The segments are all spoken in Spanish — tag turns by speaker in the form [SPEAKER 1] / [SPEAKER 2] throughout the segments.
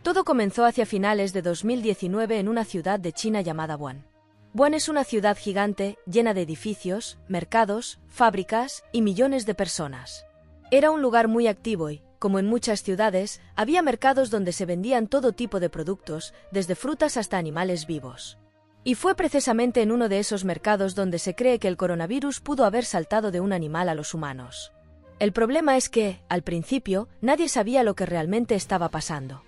[SPEAKER 1] Todo comenzó hacia finales de 2019 en una ciudad de China llamada Wuhan. Wuhan es una ciudad gigante, llena de edificios, mercados, fábricas y millones de personas. Era un lugar muy activo y, como en muchas ciudades, había mercados donde se vendían todo tipo de productos, desde frutas hasta animales vivos. Y fue precisamente en uno de esos mercados donde se cree que el coronavirus pudo haber saltado de un animal a los humanos. El problema es que, al principio, nadie sabía lo que realmente estaba pasando.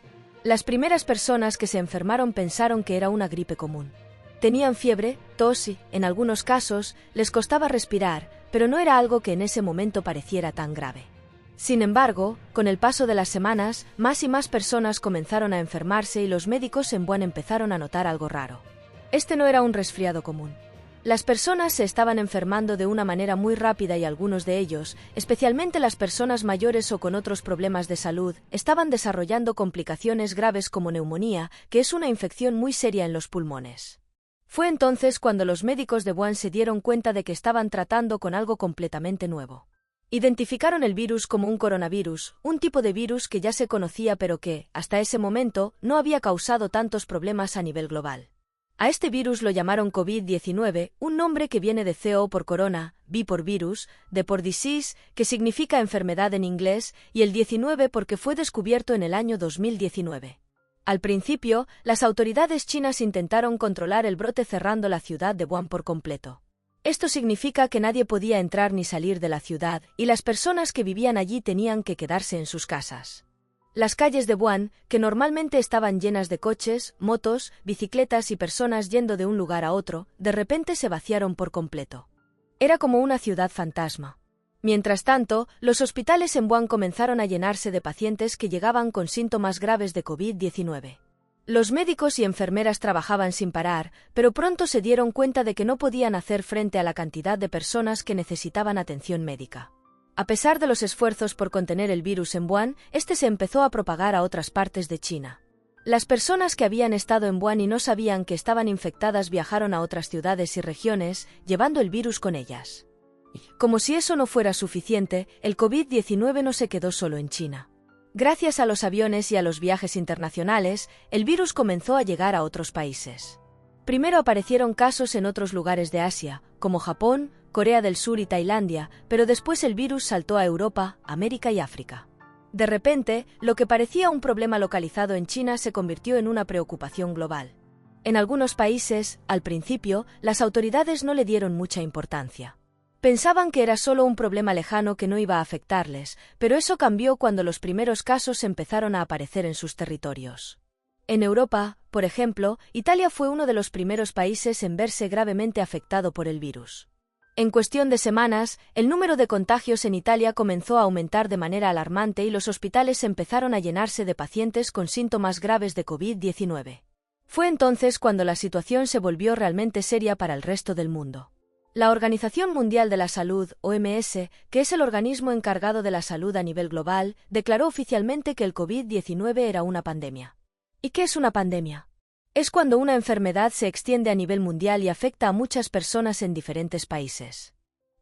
[SPEAKER 1] Las primeras personas que se enfermaron pensaron que era una gripe común. Tenían fiebre, tos y, en algunos casos, les costaba respirar, pero no era algo que en ese momento pareciera tan grave. Sin embargo, con el paso de las semanas, más y más personas comenzaron a enfermarse y los médicos en Wuhan empezaron a notar algo raro. Este no era un resfriado común. Las personas se estaban enfermando de una manera muy rápida y algunos de ellos, especialmente las personas mayores o con otros problemas de salud, estaban desarrollando complicaciones graves como neumonía, que es una infección muy seria en los pulmones. Fue entonces cuando los médicos de Wuhan se dieron cuenta de que estaban tratando con algo completamente nuevo. Identificaron el virus como un coronavirus, un tipo de virus que ya se conocía pero que, hasta ese momento, no había causado tantos problemas a nivel global. A este virus lo llamaron COVID-19, un nombre que viene de CO por corona, V por virus, D por disease, que significa enfermedad en inglés, y el 19 porque fue descubierto en el año 2019. Al principio, las autoridades chinas intentaron controlar el brote cerrando la ciudad de Wuhan por completo. Esto significa que nadie podía entrar ni salir de la ciudad, y las personas que vivían allí tenían que quedarse en sus casas. Las calles de Wuhan, que normalmente estaban llenas de coches, motos, bicicletas y personas yendo de un lugar a otro, de repente se vaciaron por completo. Era como una ciudad fantasma. Mientras tanto, los hospitales en Wuhan comenzaron a llenarse de pacientes que llegaban con síntomas graves de COVID-19. Los médicos y enfermeras trabajaban sin parar, pero pronto se dieron cuenta de que no podían hacer frente a la cantidad de personas que necesitaban atención médica. A pesar de los esfuerzos por contener el virus en Wuhan, este se empezó a propagar a otras partes de China. Las personas que habían estado en Wuhan y no sabían que estaban infectadas viajaron a otras ciudades y regiones, llevando el virus con ellas. Como si eso no fuera suficiente, el COVID-19 no se quedó solo en China. Gracias a los aviones y a los viajes internacionales, el virus comenzó a llegar a otros países. Primero aparecieron casos en otros lugares de Asia, como Japón, Corea del Sur y Tailandia, pero después el virus saltó a Europa, América y África. De repente, lo que parecía un problema localizado en China se convirtió en una preocupación global. En algunos países, al principio, las autoridades no le dieron mucha importancia. Pensaban que era solo un problema lejano que no iba a afectarles, pero eso cambió cuando los primeros casos empezaron a aparecer en sus territorios. En Europa, por ejemplo, Italia fue uno de los primeros países en verse gravemente afectado por el virus. En cuestión de semanas, el número de contagios en Italia comenzó a aumentar de manera alarmante y los hospitales empezaron a llenarse de pacientes con síntomas graves de COVID-19. Fue entonces cuando la situación se volvió realmente seria para el resto del mundo. La Organización Mundial de la Salud, OMS, que es el organismo encargado de la salud a nivel global, declaró oficialmente que el COVID-19 era una pandemia. ¿Y qué es una pandemia? Es cuando una enfermedad se extiende a nivel mundial y afecta a muchas personas en diferentes países.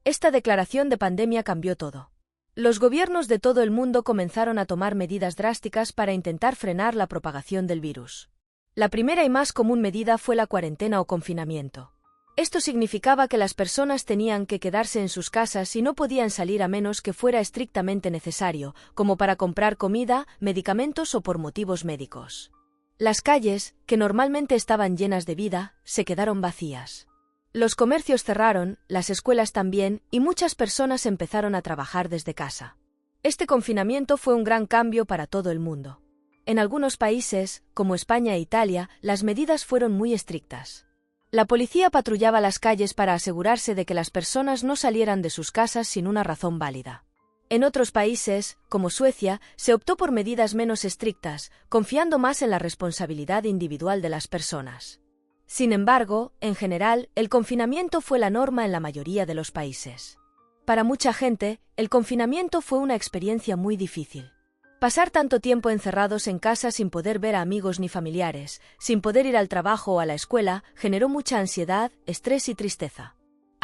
[SPEAKER 1] Esta declaración de pandemia cambió todo. Los gobiernos de todo el mundo comenzaron a tomar medidas drásticas para intentar frenar la propagación del virus. La primera y más común medida fue la cuarentena o confinamiento. Esto significaba que las personas tenían que quedarse en sus casas y no podían salir a menos que fuera estrictamente necesario, como para comprar comida, medicamentos o por motivos médicos. Las calles, que normalmente estaban llenas de vida, se quedaron vacías. Los comercios cerraron, las escuelas también, y muchas personas empezaron a trabajar desde casa. Este confinamiento fue un gran cambio para todo el mundo. En algunos países, como España e Italia, las medidas fueron muy estrictas. La policía patrullaba las calles para asegurarse de que las personas no salieran de sus casas sin una razón válida. En otros países, como Suecia, se optó por medidas menos estrictas, confiando más en la responsabilidad individual de las personas. Sin embargo, en general, el confinamiento fue la norma en la mayoría de los países. Para mucha gente, el confinamiento fue una experiencia muy difícil. Pasar tanto tiempo encerrados en casa sin poder ver a amigos ni familiares, sin poder ir al trabajo o a la escuela, generó mucha ansiedad, estrés y tristeza.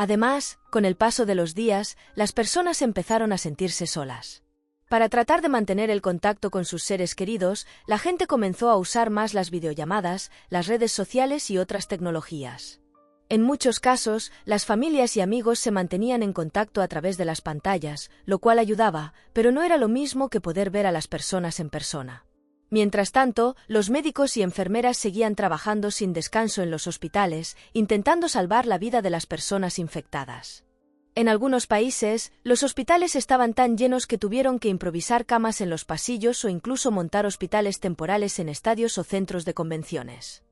[SPEAKER 1] Además, con el paso de los días, las personas empezaron a sentirse solas. Para tratar de mantener el contacto con sus seres queridos, la gente comenzó a usar más las videollamadas, las redes sociales y otras tecnologías. En muchos casos, las familias y amigos se mantenían en contacto a través de las pantallas, lo cual ayudaba, pero no era lo mismo que poder ver a las personas en persona. Mientras tanto, los médicos y enfermeras seguían trabajando sin descanso en los hospitales, intentando salvar la vida de las personas infectadas. En algunos países, los hospitales estaban tan llenos que tuvieron que improvisar camas en los pasillos o incluso montar hospitales temporales en estadios o centros de convenciones.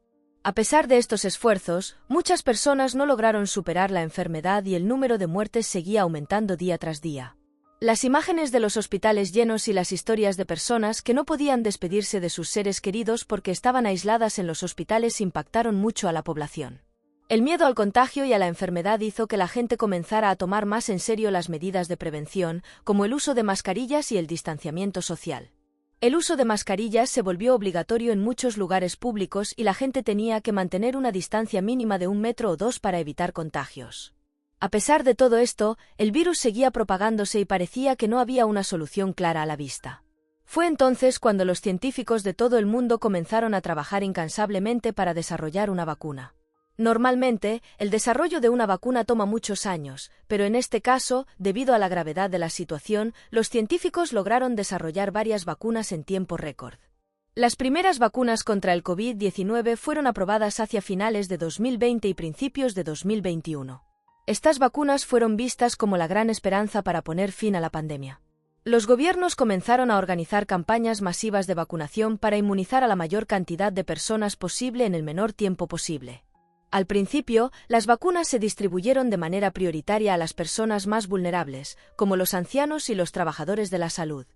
[SPEAKER 1] A pesar de estos esfuerzos, muchas personas no lograron superar la enfermedad y el número de muertes seguía aumentando día tras día. Las imágenes de los hospitales llenos y las historias de personas que no podían despedirse de sus seres queridos porque estaban aisladas en los hospitales impactaron mucho a la población. El miedo al contagio y a la enfermedad hizo que la gente comenzara a tomar más en serio las medidas de prevención, como el uso de mascarillas y el distanciamiento social. El uso de mascarillas se volvió obligatorio en muchos lugares públicos y la gente tenía que mantener una distancia mínima de 1 metro o 2 para evitar contagios. A pesar de todo esto, el virus seguía propagándose y parecía que no había una solución clara a la vista. Fue entonces cuando los científicos de todo el mundo comenzaron a trabajar incansablemente para desarrollar una vacuna. Normalmente, el desarrollo de una vacuna toma muchos años, pero en este caso, debido a la gravedad de la situación, los científicos lograron desarrollar varias vacunas en tiempo récord. Las primeras vacunas contra el COVID-19 fueron aprobadas hacia finales de 2020 y principios de 2021. Estas vacunas fueron vistas como la gran esperanza para poner fin a la pandemia. Los gobiernos comenzaron a organizar campañas masivas de vacunación para inmunizar a la mayor cantidad de personas posible en el menor tiempo posible. Al principio, las vacunas se distribuyeron de manera prioritaria a las personas más vulnerables, como los ancianos y los trabajadores de la salud.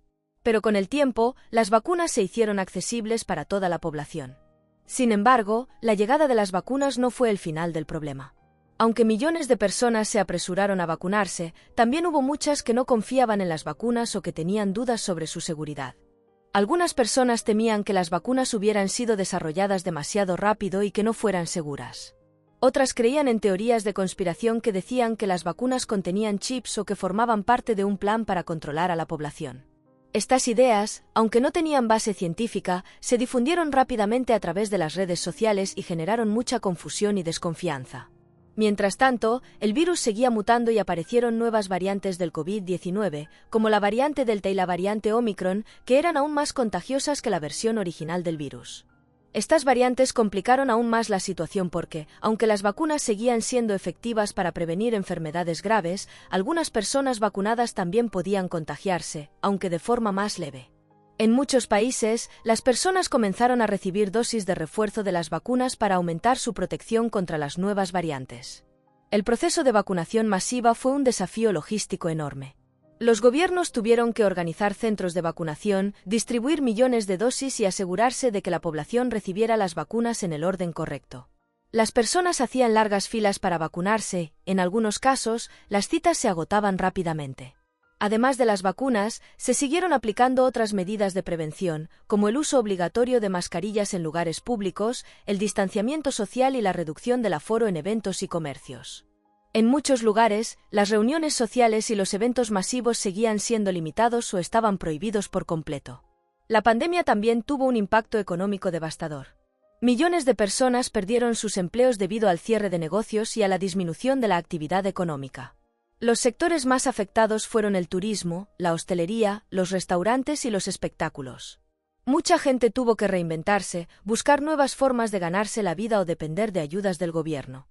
[SPEAKER 1] Pero con el tiempo, las vacunas se hicieron accesibles para toda la población. Sin embargo, la llegada de las vacunas no fue el final del problema. Aunque millones de personas se apresuraron a vacunarse, también hubo muchas que no confiaban en las vacunas o que tenían dudas sobre su seguridad. Algunas personas temían que las vacunas hubieran sido desarrolladas demasiado rápido y que no fueran seguras. Otras creían en teorías de conspiración que decían que las vacunas contenían chips o que formaban parte de un plan para controlar a la población. Estas ideas, aunque no tenían base científica, se difundieron rápidamente a través de las redes sociales y generaron mucha confusión y desconfianza. Mientras tanto, el virus seguía mutando y aparecieron nuevas variantes del COVID-19, como la variante Delta y la variante Omicron, que eran aún más contagiosas que la versión original del virus. Estas variantes complicaron aún más la situación porque, aunque las vacunas seguían siendo efectivas para prevenir enfermedades graves, algunas personas vacunadas también podían contagiarse, aunque de forma más leve. En muchos países, las personas comenzaron a recibir dosis de refuerzo de las vacunas para aumentar su protección contra las nuevas variantes. El proceso de vacunación masiva fue un desafío logístico enorme. Los gobiernos tuvieron que organizar centros de vacunación, distribuir millones de dosis y asegurarse de que la población recibiera las vacunas en el orden correcto. Las personas hacían largas filas para vacunarse, en algunos casos, las citas se agotaban rápidamente. Además de las vacunas, se siguieron aplicando otras medidas de prevención, como el uso obligatorio de mascarillas en lugares públicos, el distanciamiento social y la reducción del aforo en eventos y comercios. En muchos lugares, las reuniones sociales y los eventos masivos seguían siendo limitados o estaban prohibidos por completo. La pandemia también tuvo un impacto económico devastador. Millones de personas perdieron sus empleos debido al cierre de negocios y a la disminución de la actividad económica. Los sectores más afectados fueron el turismo, la hostelería, los restaurantes y los espectáculos. Mucha gente tuvo que reinventarse, buscar nuevas formas de ganarse la vida o depender de ayudas del gobierno.